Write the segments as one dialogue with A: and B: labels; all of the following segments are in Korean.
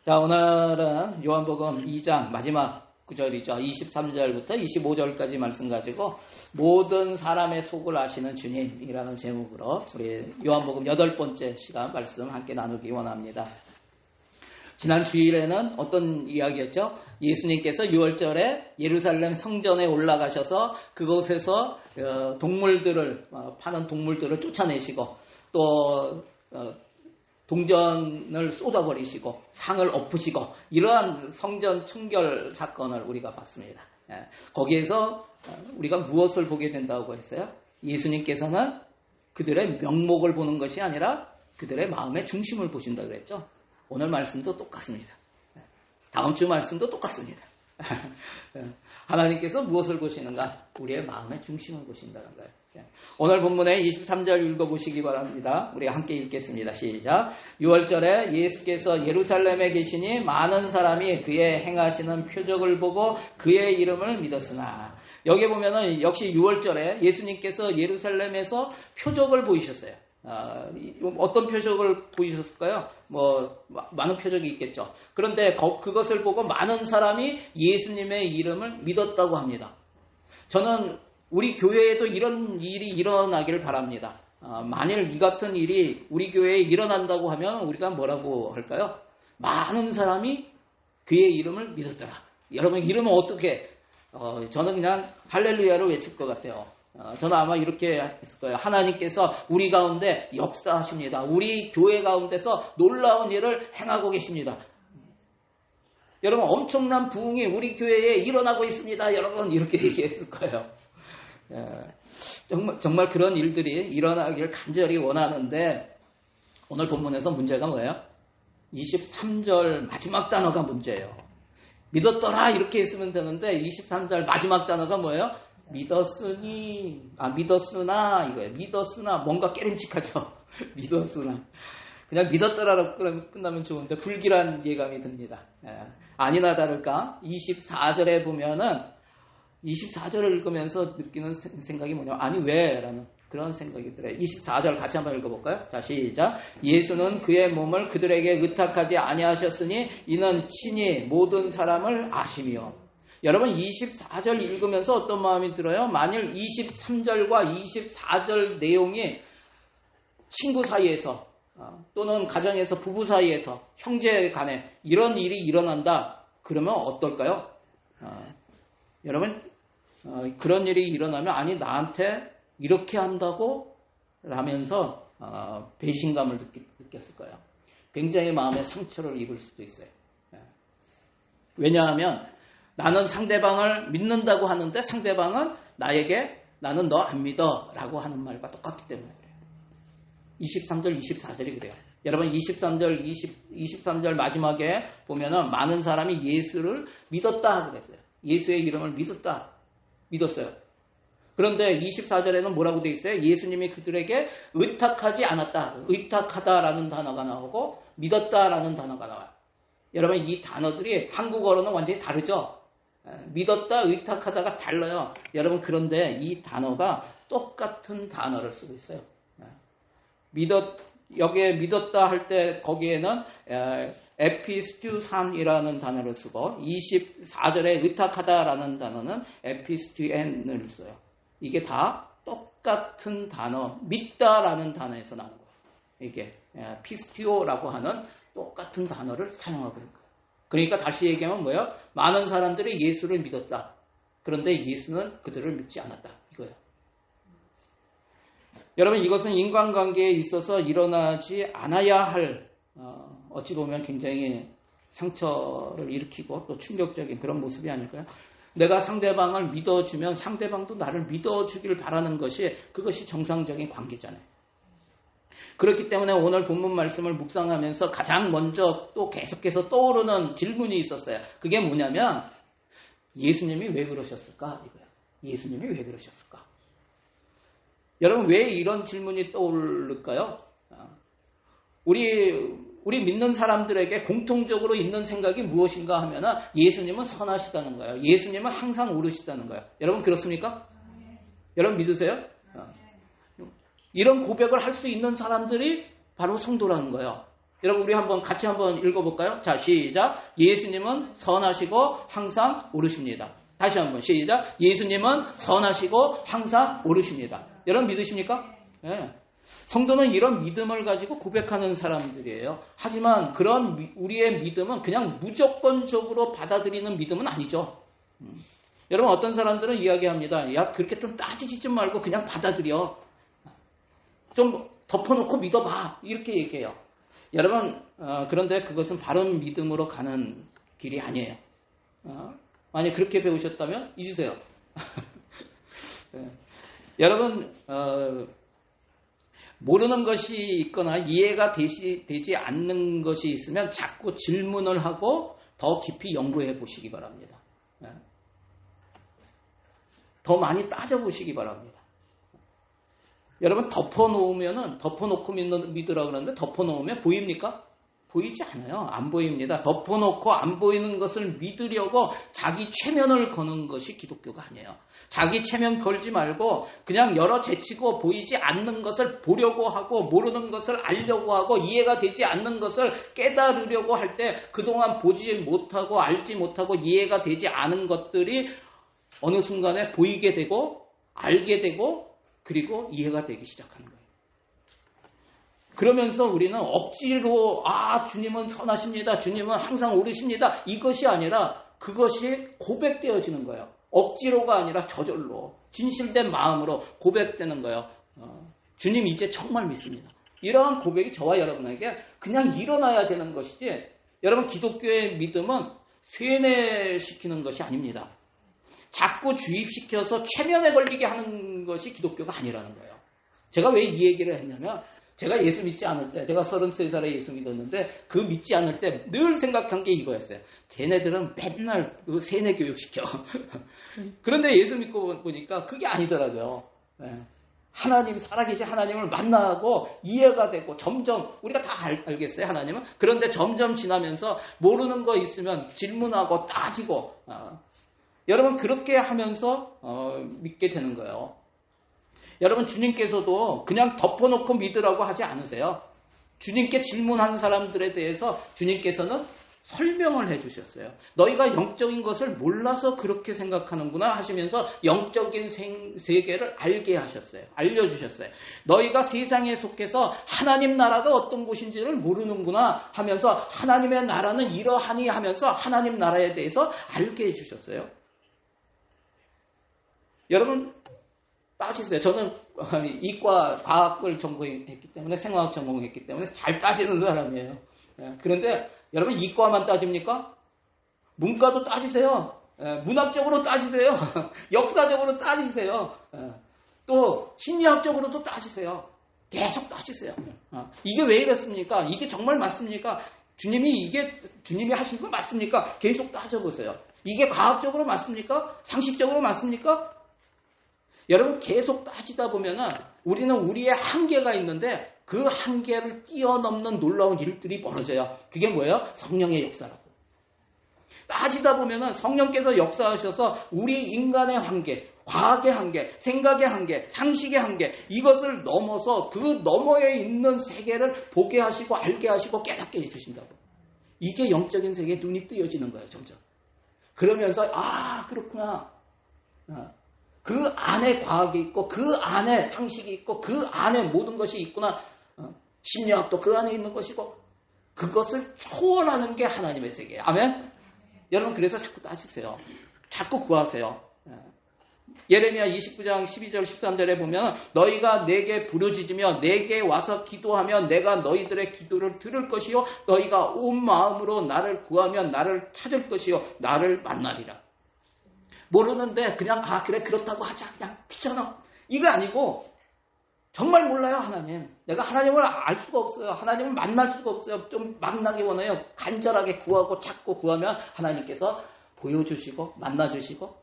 A: 자, 오늘은 요한복음 2장 마지막 구절이죠. 23절부터 25절까지 말씀 가지고 모든 사람의 속을 아시는 주님이라는 제목으로 우리 요한복음 8번째 시간 말씀 함께 나누기 원합니다. 지난 주일에는 어떤 이야기였죠? 예수님께서 6월절에 예루살렘 성전에 올라가셔서 그곳에서 동물들을 파는 동물들을 쫓아내시고 또 동전을 쏟아버리시고 상을 엎으시고 이러한 성전 청결 사건을 우리가 봤습니다. 거기에서 우리가 무엇을 보게 된다고 했어요? 예수님께서는 그들의 명목을 보는 것이 아니라 그들의 마음의 중심을 보신다고 그랬죠. 오늘 말씀도 똑같습니다. 다음 주 말씀도 똑같습니다. 하나님께서 무엇을 보시는가? 우리의 마음의 중심을 보신다는 거예요. 오늘 본문의 23절 읽어보시기 바랍니다. 우리 함께 읽겠습니다. 시작. 6월절에 예수께서 예루살렘에 계시니 많은 사람이 그의 행하시는 표적을 보고 그의 이름을 믿었으나, 여기 보면은 역시 6월절에 예수님께서 예루살렘에서 표적을 보이셨어요. 어떤 표적을 보이셨을까요? 많은 표적이 있겠죠. 그런데 그것을 보고 많은 사람이 예수님의 이름을 믿었다고 합니다. 저는 우리 교회에도 이런 일이 일어나기를 바랍니다. 만일 이 같은 일이 우리 교회에 일어난다고 하면 우리가 뭐라고 할까요? 많은 사람이 그의 이름을 믿었더라. 여러분, 이름은 어떻게? 저는 그냥 할렐루야로 외칠 것 같아요. 저는 아마 이렇게 했을 거예요. 하나님께서 우리 가운데 역사하십니다. 우리 교회 가운데서 놀라운 일을 행하고 계십니다. 여러분, 엄청난 부흥이 우리 교회에 일어나고 있습니다. 여러분, 이렇게 얘기했을 거예요. 정말 그런 일들이 일어나길 간절히 원하는데, 오늘 본문에서 문제가 뭐예요? 23절 마지막 단어가 문제예요. 믿었더라 이렇게 했으면 되는데 23절 마지막 단어가 뭐예요? 믿었으나 이거예요. 믿었으나 뭔가 깨름칙하죠. 믿었으나 그냥 믿었더라로 끝나면 좋은데 불길한 예감이 듭니다. 아니나 다를까 24절에 보면은 24절을 읽으면서 느끼는 생각이 뭐냐면 아니 왜? 라는 그런 생각이 들어요. 24절 같이 한번 읽어볼까요? 자, 시작. 예수는 그의 몸을 그들에게 의탁하지 아니하셨으니 이는 친히 모든 사람을 아시며. 여러분, 24절 읽으면서 어떤 마음이 들어요? 만일 23절과 24절 내용이 친구 사이에서 또는 가정에서 부부 사이에서 형제 간에 이런 일이 일어난다 그러면 어떨까요? 여러분, 그런 일이 일어나면 아니 나한테 이렇게 한다고 라면서 배신감을 느꼈을 거예요. 굉장히 마음의 상처를 입을 수도 있어요. 왜냐하면 나는 상대방을 믿는다고 하는데 상대방은 나에게 나는 너 안 믿어 라고 하는 말과 똑같기 때문에 그래요. 23절 24절이 그래요. 여러분, 23절 마지막에 보면은 많은 사람이 예수를 믿었다 그랬어요. 예수의 이름을 믿었어요. 그런데 24절에는 뭐라고 되어 있어요? 예수님이 그들에게 의탁하지 않았다. 의탁하다라는 단어가 나오고 믿었다라는 단어가 나와요. 여러분, 이 단어들이 한국어로는 완전히 다르죠? 믿었다, 의탁하다가 달라요. 여러분, 그런데 이 단어가 똑같은 단어를 쓰고 있어요. 여기에 믿었다 할 때 거기에는 에피스튜산이라는 단어를 쓰고 24절에 의탁하다라는 단어는 에피스튜엔을 써요. 이게 다 똑같은 단어, 믿다라는 단어에서 나온 거예요. 이게 피스티오라고 하는 똑같은 단어를 사용하고 있는 거예요. 그러니까 다시 얘기하면 뭐예요? 많은 사람들이 예수를 믿었다. 그런데 예수는 그들을 믿지 않았다. 이거예요. 여러분, 이것은 인간관계에 있어서 일어나지 않아야 할 어찌 보면 굉장히 상처를 일으키고 또 충격적인 그런 모습이 아닐까요? 내가 상대방을 믿어주면 상대방도 나를 믿어주길 바라는 그것이 정상적인 관계잖아요. 그렇기 때문에 오늘 본문 말씀을 묵상하면서 가장 먼저 또 계속해서 떠오르는 질문이 있었어요. 그게 뭐냐면 예수님이 왜 그러셨을까? 이거예요. 예수님이 왜 그러셨을까? 여러분, 왜 이런 질문이 떠오를까요? 우리 믿는 사람들에게 공통적으로 있는 생각이 무엇인가 하면은 예수님은 선하시다는 거예요. 예수님은 항상 옳으시다는 거예요. 여러분, 그렇습니까? 여러분, 믿으세요? 이런 고백을 할 수 있는 사람들이 바로 성도라는 거예요. 여러분 우리 같이 한번 읽어볼까요? 자, 시작. 예수님은 선하시고 항상 옳으십니다. 다시 한번 시작. 예수님은 선하시고 항상 옳으십니다. 여러분 믿으십니까? 네. 성도는 이런 믿음을 가지고 고백하는 사람들이에요. 하지만 그런 우리의 믿음은 그냥 무조건적으로 받아들이는 믿음은 아니죠. 여러분 어떤 사람들은 이야기합니다. 야, 그렇게 좀 따지지 좀 말고 그냥 받아들여. 좀 덮어놓고 믿어봐. 이렇게 얘기해요. 여러분 그런데 그것은 바른 믿음으로 가는 길이 아니에요. 만약 그렇게 배우셨다면 잊으세요. 네. 여러분 모르는 것이 있거나 이해가 되지 않는 것이 있으면 자꾸 질문을 하고 더 깊이 연구해 보시기 바랍니다. 네. 더 많이 따져보시기 바랍니다. 여러분 덮어놓고 믿으라고 그러는데 덮어놓으면 보입니까? 보이지 않아요. 안 보입니다. 덮어놓고 안 보이는 것을 믿으려고 자기 체면을 거는 것이 기독교가 아니에요. 자기 체면 걸지 말고 그냥 열어 제치고 보이지 않는 것을 보려고 하고 모르는 것을 알려고 하고 이해가 되지 않는 것을 깨달으려고 할 때 그동안 보지 못하고 알지 못하고 이해가 되지 않은 것들이 어느 순간에 보이게 되고 알게 되고 그리고 이해가 되기 시작하는 거예요. 그러면서 우리는 억지로 주님은 선하십니다. 주님은 항상 옳으십니다. 이것이 아니라 그것이 고백되어지는 거예요. 억지로가 아니라 저절로 진실된 마음으로 고백되는 거예요. 주님 이제 정말 믿습니다. 이러한 고백이 저와 여러분에게 그냥 일어나야 되는 것이지 여러분 기독교의 믿음은 쇠뇌시키는 것이 아닙니다. 자꾸 주입시켜서 체면에 걸리게 하는 것이 기독교가 아니라는 거예요. 제가 왜 이 얘기를 했냐면 제가 예수 믿지 않을 때, 제가 33살에 예수 믿었는데 그 믿지 않을 때 늘 생각한 게 이거였어요. 쟤네들은 맨날 세뇌 교육시켜. 그런데 예수 믿고 보니까 그게 아니더라고요. 하나님, 살아계신 하나님을 만나고 이해가 되고 점점 우리가 다 알겠어요, 하나님은. 그런데 점점 지나면서 모르는 거 있으면 질문하고 따지고 여러분 그렇게 하면서 믿게 되는 거예요. 여러분 주님께서도 그냥 덮어놓고 믿으라고 하지 않으세요. 주님께 질문한 사람들에 대해서 주님께서는 설명을 해주셨어요. 너희가 영적인 것을 몰라서 그렇게 생각하는구나 하시면서 영적인 세계를 알게 하셨어요. 알려주셨어요. 너희가 세상에 속해서 하나님 나라가 어떤 곳인지를 모르는구나 하면서 하나님의 나라는 이러하니 하면서 하나님 나라에 대해서 알게 해주셨어요. 여러분 따지세요. 저는 이과 과학을 전공했기 때문에 생화학 전공했기 때문에 잘 따지는 사람이에요. 그런데 여러분 이과만 따집니까? 문과도 따지세요. 문학적으로 따지세요. 역사적으로 따지세요. 또 심리학적으로도 따지세요. 계속 따지세요. 이게 왜 이렇습니까? 이게 정말 맞습니까? 주님이 하신 거 맞습니까? 계속 따져보세요. 이게 과학적으로 맞습니까? 상식적으로 맞습니까? 여러분 계속 따지다 보면은 우리는 우리의 한계가 있는데 그 한계를 뛰어넘는 놀라운 일들이 벌어져요. 그게 뭐예요? 성령의 역사라고. 따지다 보면은 성령께서 역사하셔서 우리 인간의 한계, 과학의 한계, 생각의 한계, 상식의 한계 이것을 넘어서 그 너머에 있는 세계를 보게 하시고 알게 하시고 깨닫게 해주신다고. 이게 영적인 세계에 눈이 뜨여지는 거예요. 점점. 그러면서 그렇구나. 그 안에 과학이 있고 그 안에 상식이 있고 그 안에 모든 것이 있구나. 심리학도 그 안에 있는 것이고 그것을 초월하는 게 하나님의 세계예요. 아멘? 여러분 그래서 자꾸 따지세요. 자꾸 구하세요. 예레미야 29장 12절 13절에 보면 너희가 내게 부르짖으며 내게 와서 기도하면 내가 너희들의 기도를 들을 것이요 너희가 온 마음으로 나를 구하면 나를 찾을 것이요 나를 만나리라. 모르는데 그냥 그래 그렇다고 하자 그냥 귀찮아 이거 아니고 정말 몰라요 하나님. 내가 하나님을 알 수가 없어요. 하나님을 만날 수가 없어요. 좀 만나기 원해요. 간절하게 구하고 찾고 구하면 하나님께서 보여주시고 만나주시고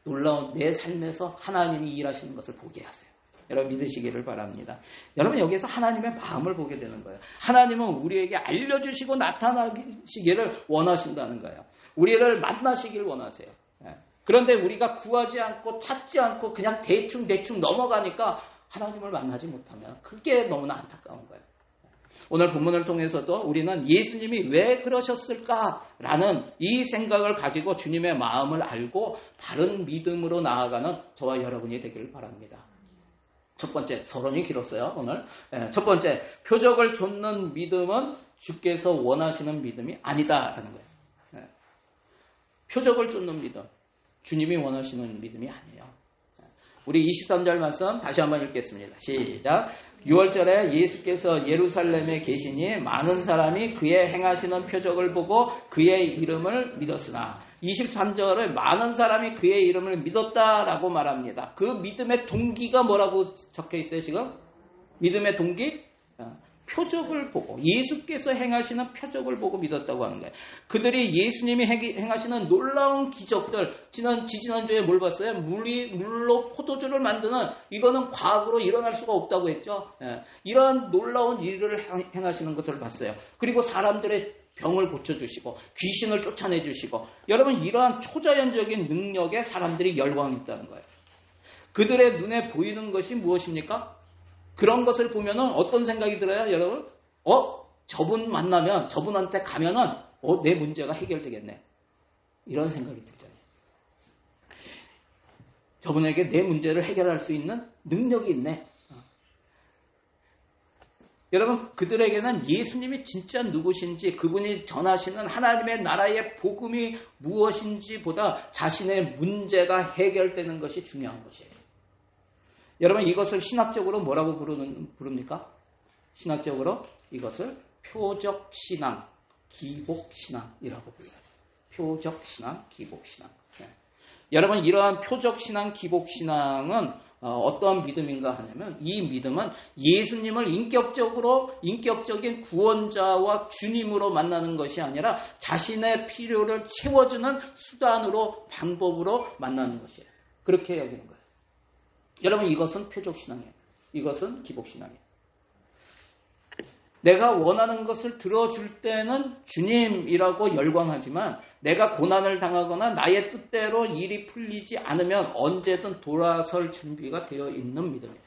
A: 놀라운 내 삶에서 하나님이 일하시는 것을 보게 하세요. 여러분 믿으시기를 바랍니다. 여러분 여기서 하나님의 마음을 보게 되는 거예요. 하나님은 우리에게 알려주시고 나타나시기를 원하신다는 거예요. 우리를 만나시기를 원하세요. 그런데 우리가 구하지 않고 찾지 않고 그냥 대충 넘어가니까 하나님을 만나지 못하면 그게 너무나 안타까운 거예요. 오늘 본문을 통해서도 우리는 예수님이 왜 그러셨을까라는 이 생각을 가지고 주님의 마음을 알고 바른 믿음으로 나아가는 저와 여러분이 되기를 바랍니다. 첫 번째, 서론이 길었어요, 오늘. 첫 번째, 표적을 좇는 믿음은 주께서 원하시는 믿음이 아니다라는 거예요. 표적을 좇는 믿음, 주님이 원하시는 믿음이 아니에요. 우리 23절 말씀 다시 한번 읽겠습니다. 시작. 6월절에 예수께서 예루살렘에 계시니 많은 사람이 그의 행하시는 표적을 보고 그의 이름을 믿었으나 23절에 많은 사람이 그의 이름을 믿었다라고 말합니다. 그 믿음의 동기가 뭐라고 적혀 있어요, 지금? 믿음의 동기? 표적을 보고, 예수께서 행하시는 표적을 보고 믿었다고 하는 거예요. 그들이 예수님이 행하시는 놀라운 기적들, 지지난주에 뭘 봤어요? 물로 포도주를 만드는, 이거는 과학으로 일어날 수가 없다고 했죠. 이러한 놀라운 일을 행하시는 것을 봤어요. 그리고 사람들의 병을 고쳐주시고 귀신을 쫓아내주시고, 여러분 이러한 초자연적인 능력에 사람들이 열광이 있다는 거예요. 그들의 눈에 보이는 것이 무엇입니까? 그런 것을 보면은 어떤 생각이 들어요, 여러분? 저분 만나면, 저분한테 가면은 내 문제가 해결되겠네, 이런 생각이 들잖아요. 저분에게 내 문제를 해결할 수 있는 능력이 있네. 여러분, 그들에게는 예수님이 진짜 누구신지, 그분이 전하시는 하나님의 나라의 복음이 무엇인지보다 자신의 문제가 해결되는 것이 중요한 것이에요. 여러분, 이것을 신학적으로 뭐라고 부릅니까? 신학적으로 이것을 표적신앙, 기복신앙이라고 불러요. 표적신앙, 기복신앙. 여러분, 이러한 표적신앙, 기복신앙은 어떤 믿음인가 하냐면, 이 믿음은 예수님을 인격적인 구원자와 주님으로 만나는 것이 아니라 자신의 필요를 채워주는 수단으로, 방법으로 만나는 것이에요. 그렇게 여기는 거예요. 여러분, 이것은 표적신앙이에요. 이것은 기복신앙이에요. 내가 원하는 것을 들어줄 때는 주님이라고 열광하지만, 내가 고난을 당하거나 나의 뜻대로 일이 풀리지 않으면 언제든 돌아설 준비가 되어 있는 믿음이에요.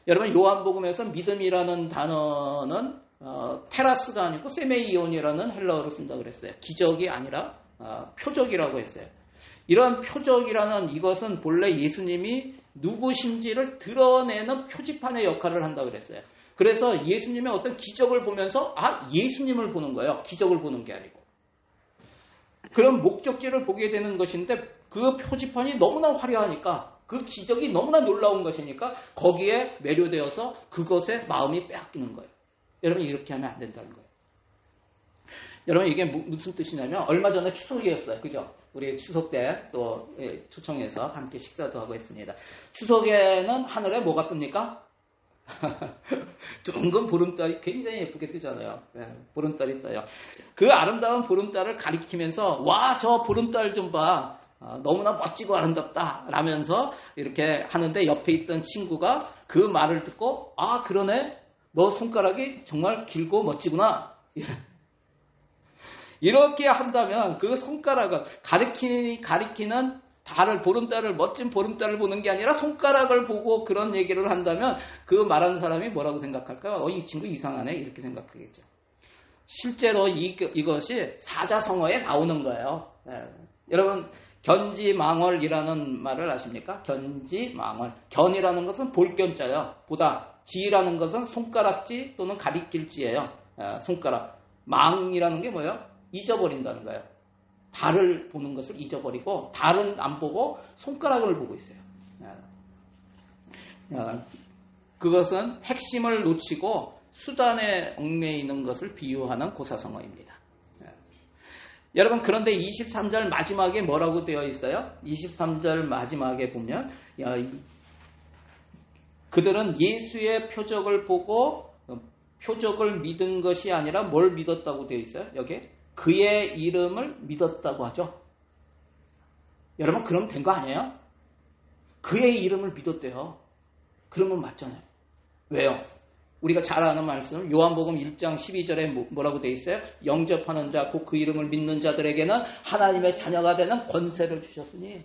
A: 여러분, 요한복음에서 믿음이라는 단어는 테라스가 아니고 세메이온이라는 헬라어로 쓴다고 그랬어요. 기적이 아니라 표적이라고 했어요. 이런 표적이라는 이것은 본래 예수님이 누구신지를 드러내는 표지판의 역할을 한다고 그랬어요. 그래서 예수님의 어떤 기적을 보면서 예수님을 보는 거예요. 기적을 보는 게 아니고. 그런 목적지를 보게 되는 것인데, 그 표지판이 너무나 화려하니까, 그 기적이 너무나 놀라운 것이니까 거기에 매료되어서 그것에 마음이 빼앗기는 거예요. 여러분, 이렇게 하면 안 된다는 거예요. 여러분, 이게 무슨 뜻이냐면, 얼마 전에 추석이었어요. 그죠? 우리 추석 때 또 초청해서 함께 식사도 하고 했습니다. 추석에는 하늘에 뭐가 뜹니까? 둥근 보름달이 굉장히 예쁘게 뜨잖아요. 보름달이 떠요. 그 아름다운 보름달을 가리키면서, 와, 저 보름달 좀 봐, 너무나 멋지고 아름답다 라면서 이렇게 하는데, 옆에 있던 친구가 그 말을 듣고, 그러네, 너 손가락이 정말 길고 멋지구나, 이렇게 한다면 그 손가락을 가리키는 보름달을, 멋진 보름달을 보는 게 아니라 손가락을 보고 그런 얘기를 한다면, 그 말하는 사람이 뭐라고 생각할까요? 이 친구 이상하네, 이렇게 생각하겠죠. 실제로 이것이 사자성어에 나오는 거예요. 여러분, 견지망월이라는 말을 아십니까? 견지망월. 견이라는 것은 볼견자예요. 보다. 지라는 것은 손가락지 또는 가리킬지예요. 손가락. 망이라는 게 뭐예요? 잊어버린다는 거예요. 달을 보는 것을 잊어버리고, 달은 안 보고 손가락을 보고 있어요. 그것은 핵심을 놓치고 수단에 얽매이는 것을 비유하는 고사성어입니다. 여러분, 그런데 23절 마지막에 뭐라고 되어 있어요? 23절 마지막에 보면, 그들은 예수의 표적을 보고 표적을 믿은 것이 아니라 뭘 믿었다고 되어 있어요? 여기 그의 이름을 믿었다고 하죠. 여러분, 그럼 된 거 아니에요? 그의 이름을 믿었대요. 그러면 맞잖아요. 왜요? 우리가 잘 아는 말씀, 요한복음 1장 12절에 뭐라고 되어 있어요? 영접하는 자, 곧 그 이름을 믿는 자들에게는 하나님의 자녀가 되는 권세를 주셨으니.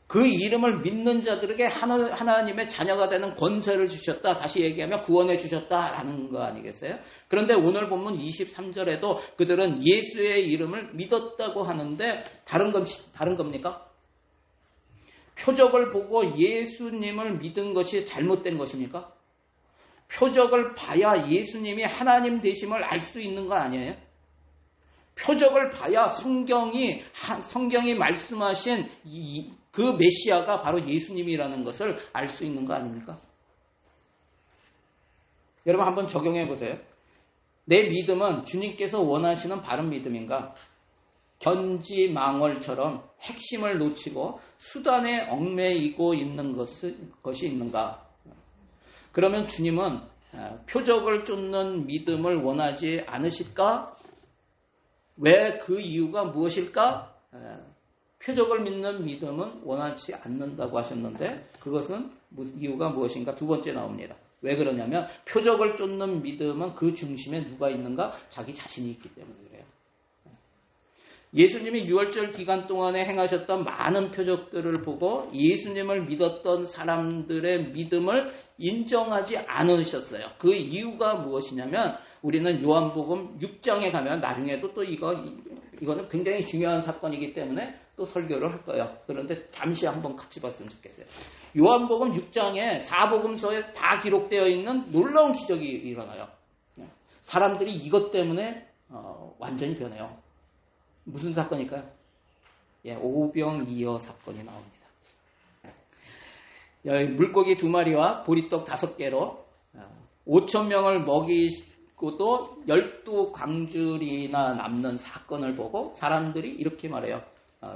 A: 그 이름을 믿는 자들에게 하나님의 자녀가 되는 권세를 주셨다. 다시 얘기하면 구원해 주셨다라는 거 아니겠어요? 그런데 오늘 본문 23절에도 그들은 예수의 이름을 믿었다고 하는데 다른 겁니까? 표적을 보고 예수님을 믿은 것이 잘못된 것입니까? 표적을 봐야 예수님이 하나님 되심을 알 수 있는 거 아니에요? 표적을 봐야 성경이 말씀하신 그 메시아가 바로 예수님이라는 것을 알 수 있는 거 아닙니까? 여러분 한번 적용해 보세요. 내 믿음은 주님께서 원하시는 바른 믿음인가? 견지망월처럼 핵심을 놓치고 수단에 얽매이고 있는 것이 있는가? 그러면 주님은 표적을 쫓는 믿음을 원하지 않으실까? 왜 그 이유가 무엇일까? 표적을 믿는 믿음은 원하지 않는다고 하셨는데 그것은 이유가 무엇인가? 두 번째 나옵니다. 왜 그러냐면 표적을 쫓는 믿음은 그 중심에 누가 있는가? 자기 자신이 있기 때문에 그래요. 예수님이 유월절 기간 동안에 행하셨던 많은 표적들을 보고 예수님을 믿었던 사람들의 믿음을 인정하지 않으셨어요. 그 이유가 무엇이냐면 우리는 요한복음 6장에 가면 나중에도 또 이거는 굉장히 중요한 사건이기 때문에 또 설교를 할 거예요. 그런데 잠시 한번 같이 봤으면 좋겠어요. 요한복음 6장에 사복음서에 다 기록되어 있는 놀라운 기적이 일어나요. 사람들이 이것 때문에 완전히 변해요. 무슨 사건일까요? 오병이어 사건이 나옵니다. 물고기 2마리와 보리떡 5개로 5,000명을 먹이고도 12광줄이나 남는 사건을 보고 사람들이 이렇게 말해요.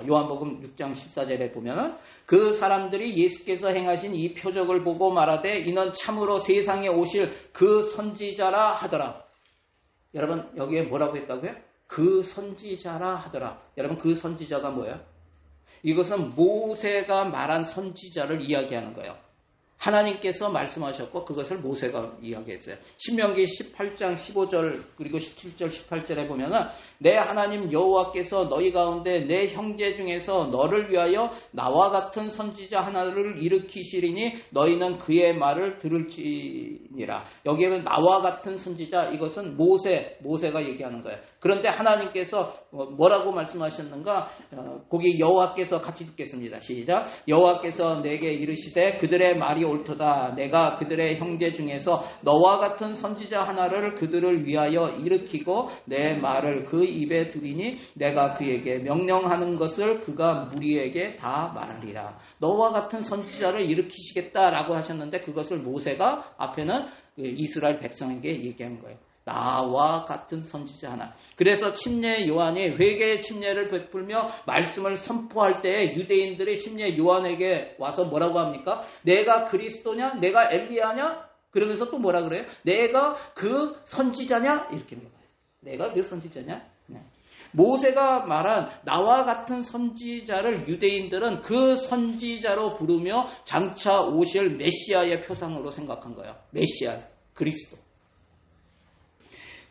A: 요한복음 6장 14절에 보면은 그 사람들이 예수께서 행하신 이 표적을 보고 말하되 이는 참으로 세상에 오실 그 선지자라 하더라. 여러분 여기에 뭐라고 했다고요? 그 선지자라 하더라. 여러분 그 선지자가 뭐예요? 이것은 모세가 말한 선지자를 이야기하는 거예요. 하나님께서 말씀하셨고 그것을 모세가 이야기했어요. 신명기 18장 15절 그리고 17절 18절에 보면은 내 하나님 여호와께서 너희 가운데 내 형제 중에서 너를 위하여 나와 같은 선지자 하나를 일으키시리니 너희는 그의 말을 들을지니라. 여기에는 나와 같은 선지자 이것은 모세가 얘기하는 거예요. 그런데 하나님께서 뭐라고 말씀하셨는가? 거기 여호와께서 같이 듣겠습니다. 시작. 여호와께서 내게 이르시되 그들의 말이 옳도다. 내가 그들의 형제 중에서 너와 같은 선지자 하나를 그들을 위하여 일으키고 내 말을 그 입에 두리니 내가 그에게 명령하는 것을 그가 무리에게 다 말하리라. 너와 같은 선지자를 일으키시겠다라고 하셨는데 그것을 모세가 앞에는 이스라엘 백성에게 얘기한 거예요. 나와 같은 선지자 하나. 그래서 침례 요한이 회개의 침례를 베풀며 말씀을 선포할 때 유대인들이 침례 요한에게 와서 뭐라고 합니까? 내가 그리스도냐? 내가 엘리야냐? 그러면서 또 뭐라 그래요? 내가 그 선지자냐? 이렇게 물어봐요. 내가 그 선지자냐? 네. 모세가 말한 나와 같은 선지자를 유대인들은 그 선지자로 부르며 장차 오실 메시아의 표상으로 생각한 거예요. 메시아, 그리스도.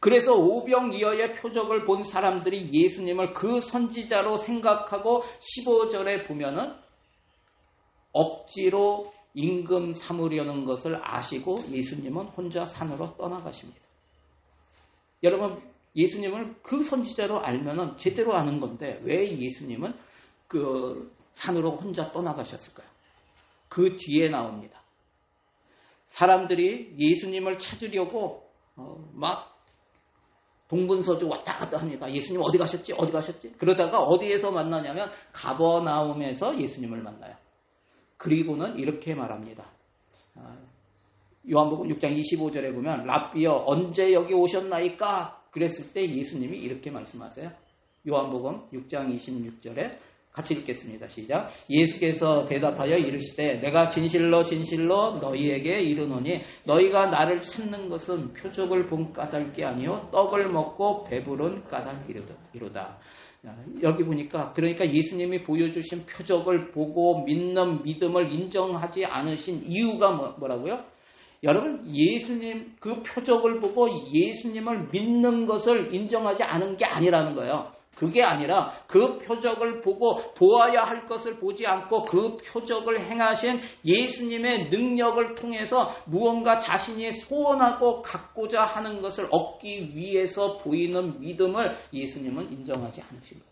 A: 그래서 오병이어의 표적을 본 사람들이 예수님을 그 선지자로 생각하고 15절에 보면은 억지로 임금 삼으려는 것을 아시고 예수님은 혼자 산으로 떠나가십니다. 여러분 예수님을 그 선지자로 알면은 제대로 아는 건데 왜 예수님은 그 산으로 혼자 떠나가셨을까요? 그 뒤에 나옵니다. 사람들이 예수님을 찾으려고 막 동분서주 왔다 갔다 합니다. 예수님 어디 가셨지? 어디 가셨지? 그러다가 어디에서 만나냐면 가버나움에서 예수님을 만나요. 그리고는 이렇게 말합니다. 요한복음 6장 25절에 보면 랍비여 언제 여기 오셨나이까? 그랬을 때 예수님이 이렇게 말씀하세요. 요한복음 6장 26절에 같이 읽겠습니다. 시작. 예수께서 대답하여 이르시되 내가 진실로 진실로 너희에게 이르노니 너희가 나를 찾는 것은 표적을 본 까닭이 아니요 떡을 먹고 배부른 까닭이로다. 여기 보니까 그러니까 예수님이 보여주신 표적을 보고 믿는 믿음을 인정하지 않으신 이유가 뭐라고요? 여러분 예수님 그 표적을 보고 예수님을 믿는 것을 인정하지 않은 게 아니라는 거예요. 그게 아니라 그 표적을 보고 보아야 할 것을 보지 않고 그 표적을 행하신 예수님의 능력을 통해서 무언가 자신이 소원하고 갖고자 하는 것을 얻기 위해서 보이는 믿음을 예수님은 인정하지 않으신 거예요.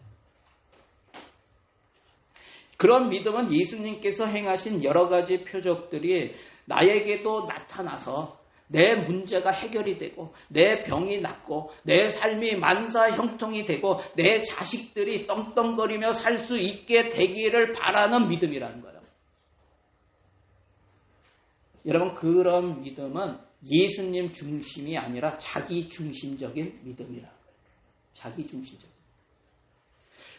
A: 그런 믿음은 예수님께서 행하신 여러 가지 표적들이 나에게도 나타나서 내 문제가 해결이 되고 내 병이 낫고 내 삶이 만사 형통이 되고 내 자식들이 떵떵거리며 살 수 있게 되기를 바라는 믿음이라는 거예요. 여러분, 그런 믿음은 예수님 중심이 아니라 자기 중심적인 믿음이라는 거예요. 자기 중심적.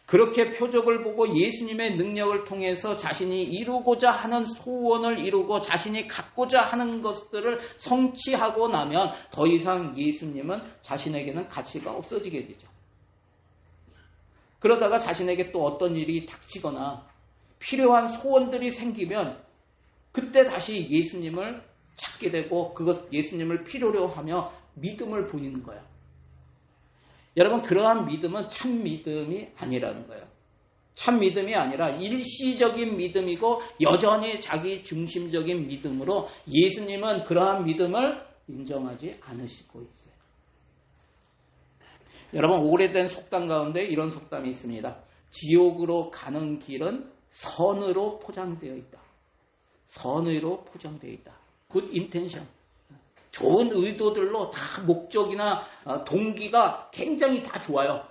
A: 그렇게 표적을 보고 예수님의 능력을 통해서 자신이 이루고자 하는 소원을 이루고 자신이 갖고자 하는 것들을 성취하고 나면 더 이상 예수님은 자신에게는 가치가 없어지게 되죠. 그러다가 자신에게 또 어떤 일이 닥치거나 필요한 소원들이 생기면 그때 다시 예수님을 찾게 되고 그것 예수님을 필요로 하며 믿음을 보이는 거예요. 여러분, 그러한 믿음은 참 믿음이 아니라는 거예요. 참 믿음이 아니라 일시적인 믿음이고 여전히 자기 중심적인 믿음으로 예수님은 그러한 믿음을 인정하지 않으시고 있어요. 여러분, 오래된 속담 가운데 이런 속담이 있습니다. 지옥으로 가는 길은 선으로 포장되어 있다. 선의로 포장되어 있다. 굿 인텐션. 좋은 의도들로 다 목적이나 동기가 굉장히 다 좋아요.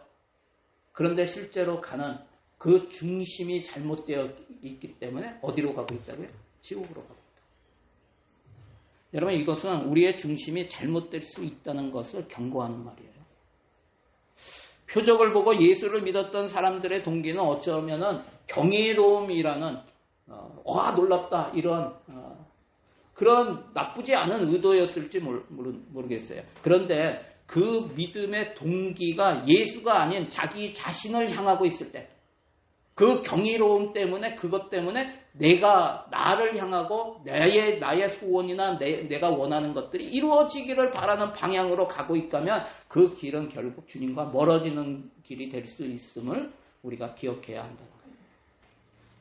A: 그런데 실제로 가는 그 중심이 잘못되어 있기 때문에 어디로 가고 있다고요? 지옥으로 가고 있다. 여러분, 이것은 우리의 중심이 잘못될 수 있다는 것을 경고하는 말이에요. 표적을 보고 예수를 믿었던 사람들의 동기는 어쩌면은 경이로움이라는 와 놀랍다 이런 그런 나쁘지 않은 의도였을지 모르겠어요. 그런데 그 믿음의 동기가 예수가 아닌 자기 자신을 향하고 있을 때 그 경이로움 때문에 그것 때문에 나를 향하고 나의 소원이나 내가 원하는 것들이 이루어지기를 바라는 방향으로 가고 있다면 그 길은 결국 주님과 멀어지는 길이 될 수 있음을 우리가 기억해야 한다는 거예요.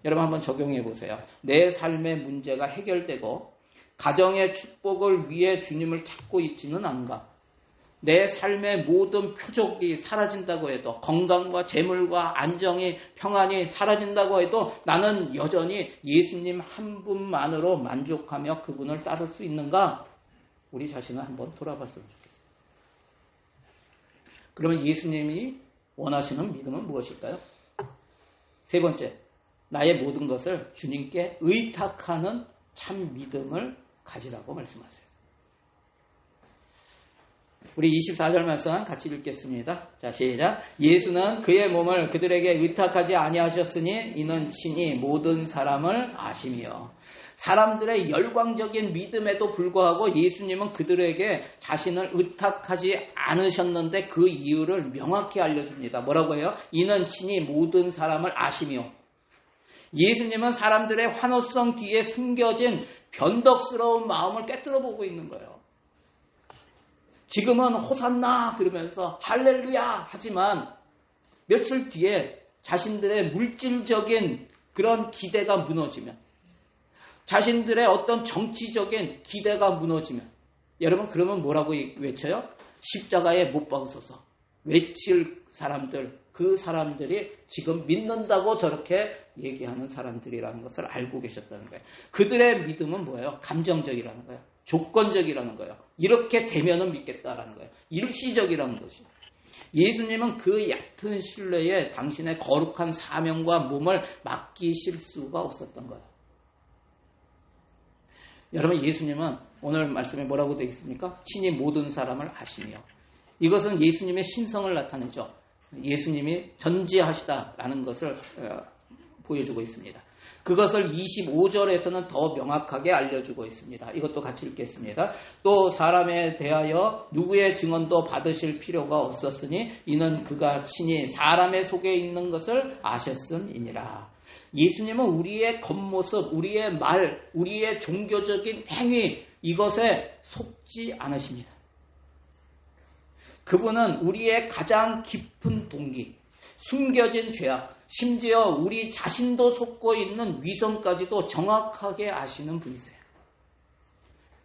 A: 여러분, 한번 적용해 보세요. 내 삶의 문제가 해결되고 가정의 축복을 위해 주님을 찾고 있지는 않은가? 내 삶의 모든 표적이 사라진다고 해도 건강과 재물과 안정이 평안이 사라진다고 해도 나는 여전히 예수님 한 분만으로 만족하며 그분을 따를 수 있는가? 우리 자신을 한번 돌아봤으면 좋겠어요. 그러면 예수님이 원하시는 믿음은 무엇일까요? 세 번째, 나의 모든 것을 주님께 의탁하는 참 믿음을 가지라고 말씀하세요. 우리 24절 말씀 같이 읽겠습니다. 자, 시작. 예수는 그의 몸을 그들에게 의탁하지 아니하셨으니 이는 친히 모든 사람을 아시며 사람들의 열광적인 믿음에도 불구하고 예수님은 그들에게 자신을 의탁하지 않으셨는데 그 이유를 명확히 알려줍니다. 뭐라고 해요? 이는 친히 모든 사람을 아시며 예수님은 사람들의 환호성 뒤에 숨겨진 변덕스러운 마음을 꿰뚫어 보고 있는 거예요. 지금은 호산나 그러면서 할렐루야 하지만 며칠 뒤에 자신들의 물질적인 그런 기대가 무너지면 자신들의 어떤 정치적인 기대가 무너지면 여러분 그러면 뭐라고 외쳐요? 십자가에 못 박으소서 외칠 사람들 그 사람들이 지금 믿는다고 저렇게 얘기하는 사람들이라는 것을 알고 계셨다는 거예요. 그들의 믿음은 뭐예요? 감정적이라는 거예요. 조건적이라는 거예요. 이렇게 되면은 믿겠다라는 거예요. 일시적이라는 것이죠. 예수님은 그 얕은 신뢰에 당신의 거룩한 사명과 몸을 맡기실 수가 없었던 거예요. 여러분 예수님은 오늘 말씀에 뭐라고 되어 있습니까? 친히 모든 사람을 아시며 이것은 예수님의 신성을 나타내죠. 예수님이 전지하시다라는 것을 보여주고 있습니다. 그것을 25절에서는 더 명확하게 알려주고 있습니다. 이것도 같이 읽겠습니다. 또 사람에 대하여 누구의 증언도 받으실 필요가 없었으니 이는 그가 친히 사람의 속에 있는 것을 아셨음이니라. 예수님은 우리의 겉모습, 우리의 말, 우리의 종교적인 행위 이것에 속지 않으십니다. 그분은 우리의 가장 깊은 동기, 숨겨진 죄악, 심지어 우리 자신도 속고 있는 위선까지도 정확하게 아시는 분이세요.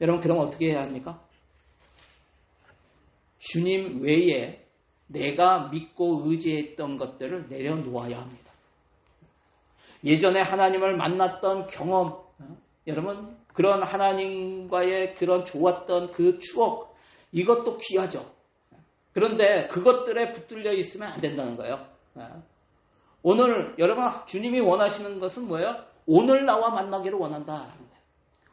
A: 여러분, 그럼 어떻게 해야 합니까? 주님 외에 내가 믿고 의지했던 것들을 내려놓아야 합니다. 예전에 하나님을 만났던 경험, 여러분, 그런 하나님과의 그런 좋았던 그 추억, 이것도 귀하죠. 그런데 그것들에 붙들려 있으면 안 된다는 거예요. 오늘 여러분, 주님이 원하시는 것은 뭐예요? 오늘 나와 만나기를 원한다라는 거예요.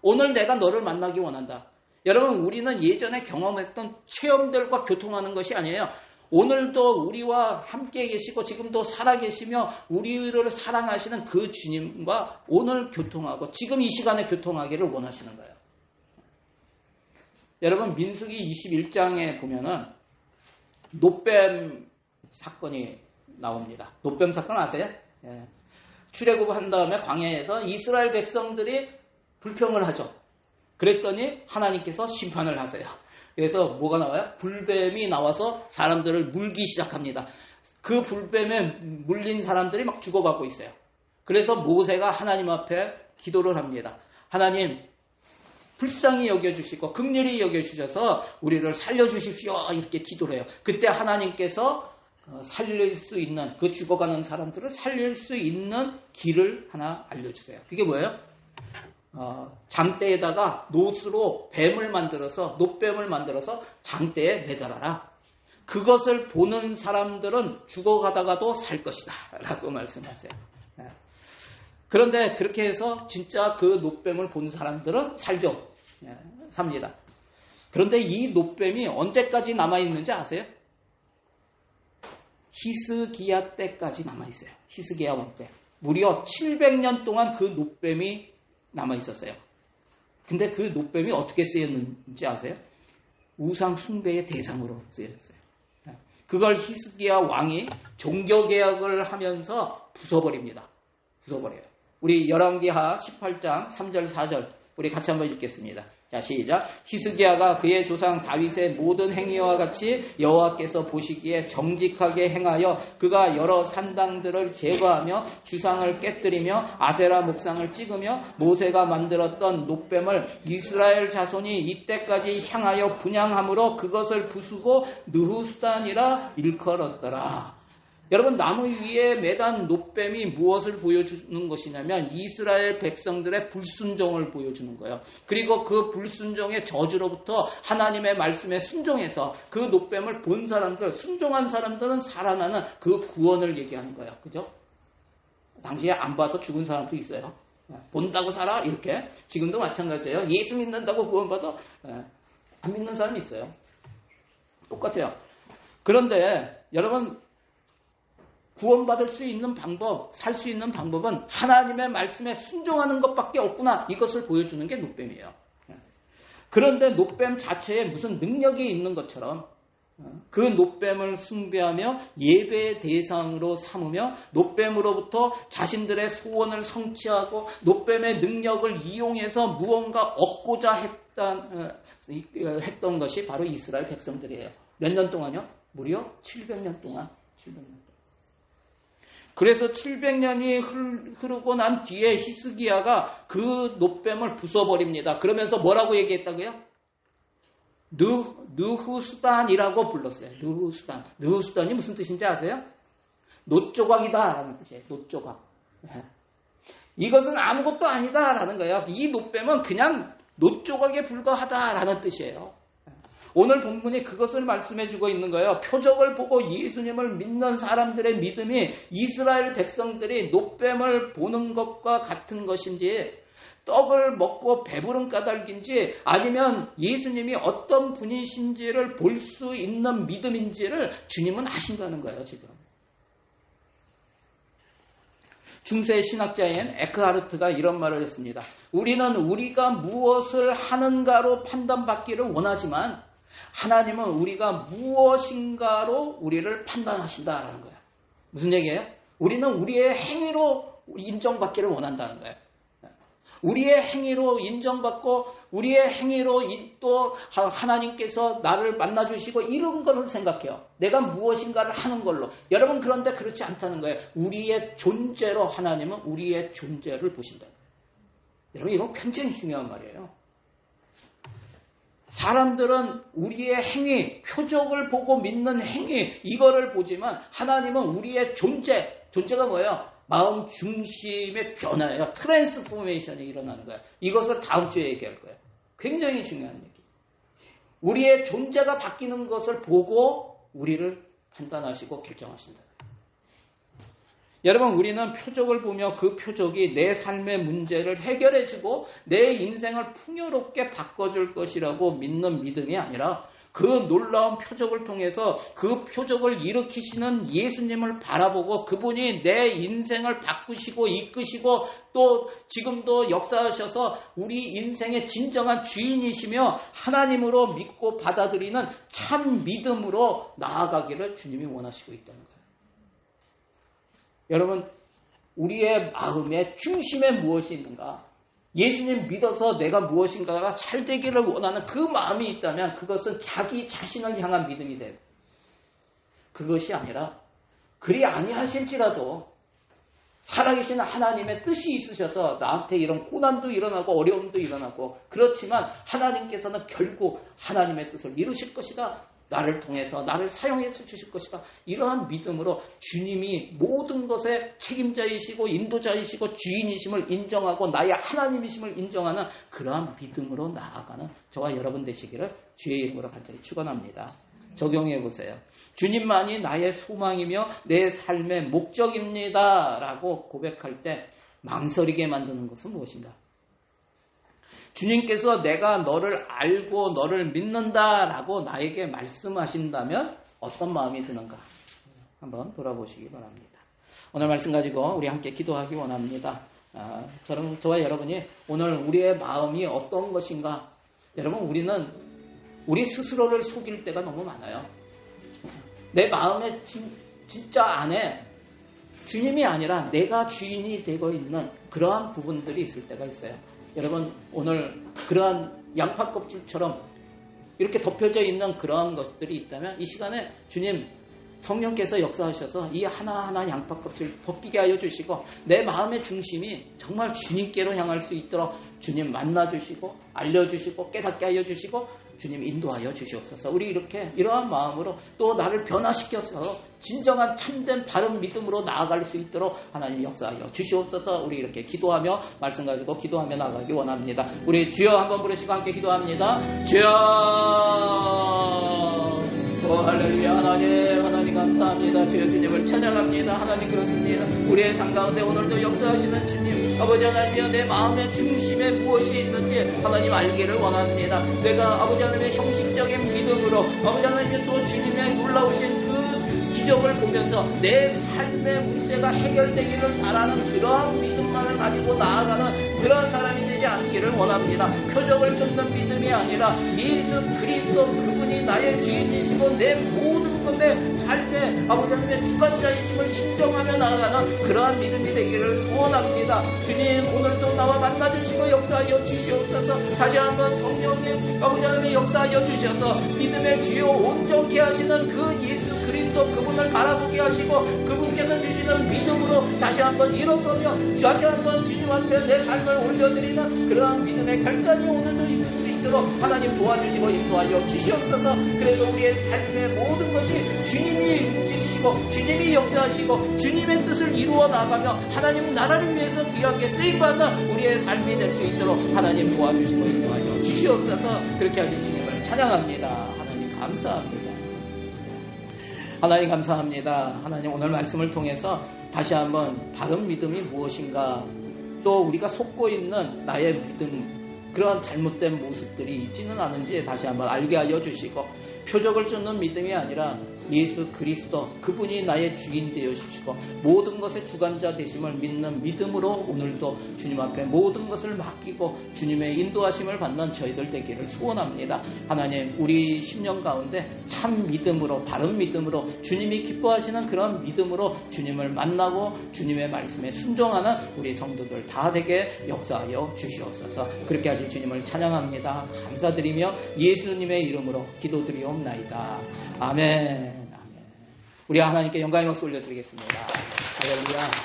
A: 오늘 내가 너를 만나기 원한다. 여러분, 우리는 예전에 경험했던 체험들과 교통하는 것이 아니에요. 오늘도 우리와 함께 계시고 지금도 살아계시며 우리를 사랑하시는 그 주님과 오늘 교통하고 지금 이 시간에 교통하기를 원하시는 거예요. 여러분, 민수기 21장에 보면은 놋뱀 사건이 나옵니다. 놋뱀 사건 아세요? 예. 출애굽한 다음에 광야에서 이스라엘 백성들이 불평을 하죠. 그랬더니 하나님께서 심판을 하세요. 그래서 뭐가 나와요? 불뱀이 나와서 사람들을 물기 시작합니다. 그 불뱀에 물린 사람들이 막 죽어가고 있어요. 그래서 모세가 하나님 앞에 기도를 합니다. 하나님, 불쌍히 여겨주시고 긍휼히 여겨주셔서 우리를 살려주십시오. 이렇게 기도를 해요. 그때 하나님께서 살릴 수 있는, 그 죽어가는 사람들을 살릴 수 있는 길을 하나 알려주세요. 그게 뭐예요? 장대에다가 놋으로 뱀을 만들어서, 놋뱀을 만들어서 장대에 매달아라. 그것을 보는 사람들은 죽어가다가도 살 것이다 라고 말씀하세요. 그런데 그렇게 해서 진짜 그 놋뱀을 본 사람들은 살죠. 삽니다. 그런데 이 놋뱀이 언제까지 남아있는지 아세요? 히스기야 때까지 남아있어요. 히스기야 왕 때. 무려 700년 동안 그 놋뱀이 남아있었어요. 근데 그 놋뱀이 어떻게 쓰였는지 아세요? 우상 숭배의 대상으로 쓰여졌어요. 그걸 히스기야 왕이 종교개혁을 하면서 부숴버립니다. 부숴버려요. 우리 열왕기하 18장 3절 4절 우리 같이 한번 읽겠습니다. 자, 시작. 히스기야가 그의 조상 다윗의 모든 행위와 같이 여호와께서 보시기에 정직하게 행하여 그가 여러 산당들을 제거하며 주상을 깨뜨리며 아세라 목상을 찍으며 모세가 만들었던 놋뱀을 이스라엘 자손이 이때까지 향하여 분향함으로 그것을 부수고 느후산이라 일컬었더라. 여러분, 나무 위에 매단 놋뱀이 무엇을 보여주는 것이냐면 이스라엘 백성들의 불순종을 보여주는 거예요. 그리고 그 불순종의 저주로부터 하나님의 말씀에 순종해서 그 놋뱀을 본 사람들, 순종한 사람들은 살아나는 그 구원을 얘기하는 거예요. 그죠? 당시에 안 봐서 죽은 사람도 있어요. 본다고 살아? 이렇게. 지금도 마찬가지예요. 예수 믿는다고 구원받아? 안 믿는 사람이 있어요. 똑같아요. 그런데 여러분, 구원받을 수 있는 방법, 살 수 있는 방법은 하나님의 말씀에 순종하는 것밖에 없구나. 이것을 보여주는 게 놋뱀이에요. 그런데 놋뱀 자체에 무슨 능력이 있는 것처럼 그 놋뱀을 숭배하며 예배의 대상으로 삼으며 놋뱀으로부터 자신들의 소원을 성취하고 놋뱀의 능력을 이용해서 무언가 얻고자 했던 것이 바로 이스라엘 백성들이에요. 몇 년 동안요? 무려 700년 동안. 700년 동안. 그래서 700년이 흐르고 난 뒤에 히스기야가 그 놋뱀을 부숴버립니다. 그러면서 뭐라고 얘기했다고요? 느후수단이라고 불렀어요. 느후수단. 느후수단이 무슨 뜻인지 아세요? 놋조각이다 라는 뜻이에요. 놋조각. 이것은 아무것도 아니다 라는 거예요. 이 놋뱀은 그냥 놋조각에 불과하다라는 뜻이에요. 오늘 본문이 그것을 말씀해주고 있는 거예요. 표적을 보고 예수님을 믿는 사람들의 믿음이 이스라엘 백성들이 놋뱀을 보는 것과 같은 것인지, 떡을 먹고 배부른 까닭인지, 아니면 예수님이 어떤 분이신지를 볼 수 있는 믿음인지를 주님은 아신다는 거예요. 지금 중세 신학자인 에크하르트가 이런 말을 했습니다. 우리는 우리가 무엇을 하는가로 판단받기를 원하지만 하나님은 우리가 무엇인가로 우리를 판단하신다라는 거예요. 무슨 얘기예요? 우리는 우리의 행위로 인정받기를 원한다는 거예요. 우리의 행위로 인정받고 우리의 행위로 또 하나님께서 나를 만나주시고 이런 것을 생각해요. 내가 무엇인가를 하는 걸로. 여러분 그런데 그렇지 않다는 거예요. 우리의 존재로 하나님은 우리의 존재를 보신다. 여러분 이건 굉장히 중요한 말이에요. 사람들은 우리의 행위, 표적을 보고 믿는 행위 이거를 보지만 하나님은 우리의 존재가 뭐예요? 마음 중심의 변화예요. 트랜스포메이션이 일어나는 거예요. 이것을 다음 주에 얘기할 거예요. 굉장히 중요한 얘기. 우리의 존재가 바뀌는 것을 보고 우리를 판단하시고 결정하신다. 여러분 우리는 표적을 보며 그 표적이 내 삶의 문제를 해결해주고 내 인생을 풍요롭게 바꿔줄 것이라고 믿는 믿음이 아니라 그 놀라운 표적을 통해서 그 표적을 일으키시는 예수님을 바라보고 그분이 내 인생을 바꾸시고 이끄시고 또 지금도 역사하셔서 우리 인생의 진정한 주인이시며 하나님으로 믿고 받아들이는 참 믿음으로 나아가기를 주님이 원하시고 있다는 거예요. 여러분 우리의 마음의 중심에 무엇이 있는가? 예수님 믿어서 내가 무엇인가가 잘 되기를 원하는 그 마음이 있다면 그것은 자기 자신을 향한 믿음이 돼요. 그것이 아니라 그리 아니하실지라도 살아계신 하나님의 뜻이 있으셔서 나한테 이런 고난도 일어나고 어려움도 일어나고 그렇지만 하나님께서는 결국 하나님의 뜻을 이루실 것이다. 나를 통해서 나를 사용해서 주실 것이다. 이러한 믿음으로 주님이 모든 것의 책임자이시고 인도자이시고 주인이심을 인정하고 나의 하나님이심을 인정하는 그러한 믿음으로 나아가는 저와 여러분 되시기를 주의 이름으로 간절히 축원합니다. 적용해 보세요. 주님만이 나의 소망이며 내 삶의 목적입니다. 라고 고백할 때 망설이게 만드는 것은 무엇인가? 주님께서 내가 너를 알고 너를 믿는다라고 나에게 말씀하신다면 어떤 마음이 드는가? 한번 돌아보시기 바랍니다. 오늘 말씀 가지고 우리 함께 기도하기 원합니다. 저와 여러분이 오늘 우리의 마음이 어떤 것인가? 여러분 우리는 우리 스스로를 속일 때가 너무 많아요. 내 마음의 진짜 안에 주님이 아니라 내가 주인이 되고 있는 그러한 부분들이 있을 때가 있어요. 여러분 오늘 그러한 양파 껍질처럼 이렇게 덮여져 있는 그러한 것들이 있다면 이 시간에 주님 성령께서 역사하셔서 이 하나하나 양파 껍질 벗기게 하여 주시고 내 마음의 중심이 정말 주님께로 향할 수 있도록 주님 만나주시고 알려주시고 깨닫게 하여 주시고 주님 인도하여 주시옵소서. 우리 이렇게 이러한 마음으로 또 나를 변화시켜서 진정한 참된 바른 믿음으로 나아갈 수 있도록 하나님 역사하여 주시옵소서. 우리 이렇게 기도하며 말씀 가지고 기도하며 나아가기 원합니다. 우리 주여 한번 부르시고 함께 기도합니다. 주여 할렐루야. 하나님 감사합니다. 주여 주님을 찬양합니다. 하나님 그렇습니다. 우리의 삶 가운데 오늘도 역사하시는 주님 아버지 하나님이여 내 마음의 중심에 무엇이 있는지 하나님 알기를 원합니다. 내가 아버지 하나님의 형식적인 믿음으로 아버지 하나님의 또 주님의 놀라우신 그 기적을 보면서 내 삶의 문제가 해결되기를 바라는 그러한 믿음만을 가지고 나아가는 그러한 사람이 되지 않기를 원합니다. 표적을 쫓는 믿음이 아니라 예수 그리스도 그분이 나의 주인이시고 내 모든 것의 삶의 아버지 하나님의 주관자이심을 인정하며 나아가는 그러한 믿음이 되기를 소원합니다. 주님 오늘도 나와 만나주시고 역사하여 주시옵소서. 다시 한번 성령님 아버지 하나님의 역사하여 주셔서 믿음의 주요 온전케 하시는 그 예수 그리스도 그분을 바라보게 하시고 그분께서 주시는 믿음으로 다시 한번 일어서며 다시 한번 주님 앞에 내 삶을 올려드리는 그러한 믿음의 결단이 오늘도 있을 수 있도록 하나님 도와주시고 인도하여 주시옵소서. 그래서 우리의 삶의 모든 것이 주님이 움직이시고 주님이 역사하시고 주님의 뜻을 이루어 나가며 하나님 나라를 위해서 귀하게 쓰임받는 우리의 삶이 될 수 있도록 하나님 도와주시고 인도하여 주시옵소서. 그렇게 하신 주님을 찬양합니다. 하나님 감사합니다. 하나님 감사합니다. 하나님 오늘 말씀을 통해서 다시 한번 바른 믿음이 무엇인가 또 우리가 속고 있는 나의 믿음 그러한 잘못된 모습들이 있지는 않은지 다시 한번 알게 하여 주시고 표적을 쫓는 믿음이 아니라 예수 그리스도 그분이 나의 주인 되어주시고 모든 것의 주관자 되심을 믿는 믿음으로 오늘도 주님 앞에 모든 것을 맡기고 주님의 인도하심을 받는 저희들 되기를 소원합니다. 하나님, 우리 10년 가운데 참 믿음으로, 바른 믿음으로, 주님이 기뻐하시는 그런 믿음으로 주님을 만나고 주님의 말씀에 순종하는 우리 성도들 다 되게 역사하여 주시옵소서. 그렇게 하신 주님을 찬양합니다. 감사드리며 예수님의 이름으로 기도드리옵나이다. 아멘. 아멘. 우리 하나님께 영광의 박수 올려드리겠습니다. 할렐루야.